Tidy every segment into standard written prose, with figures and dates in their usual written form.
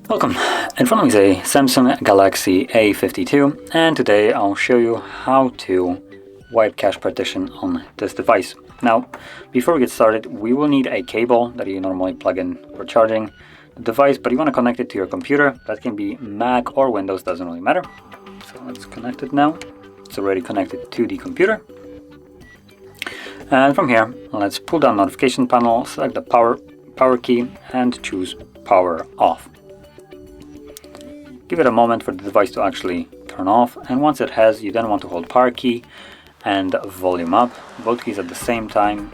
Welcome. In front of me is a Samsung Galaxy A52, and today I'll show you how to wipe cache partition on this device. Now, before we get started, we will need a cable that you normally plug in for charging the device, but you want to connect it to your computer. That can be Mac or Windows, doesn't really matter. So let's connect it now. It's already connected to the computer. And from here, let's pull down notification panel, select the power key, and choose power off. Give it a moment for the device to actually turn off, and once it has, you then want to hold power key and volume up, both keys at the same time,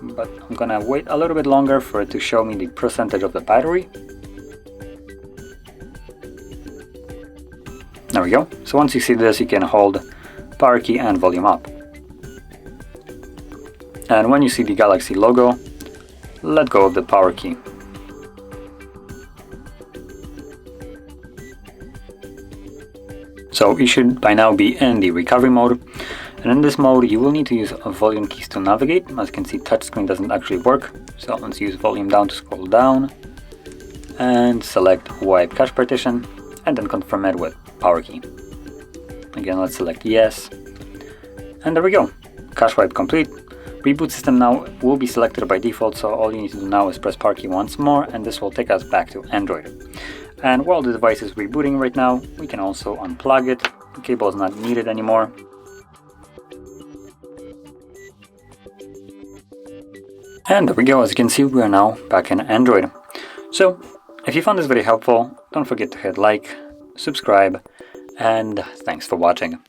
but I'm gonna wait a little bit longer for it to show me the percentage of the battery. There we go. So once you see this, you can hold power key and volume up. And when you see the Galaxy logo, let go of the power key. So you should by now be in the recovery mode, and in this mode you will need to use volume keys to navigate. As you can see, touchscreen doesn't actually work, so let's use volume down to scroll down and select wipe cache partition, and then confirm it with power key. Again, let's select yes, and there we go, cache wipe complete. Reboot system now will be selected by default, so all you need to do now is press power key once more, and this will take us back to Android. And while the device is rebooting right now, we can also unplug it. The cable is not needed anymore. And there we go, as you can see, we are now back in Android. So, if you found this video helpful, don't forget to hit like, subscribe, and thanks for watching.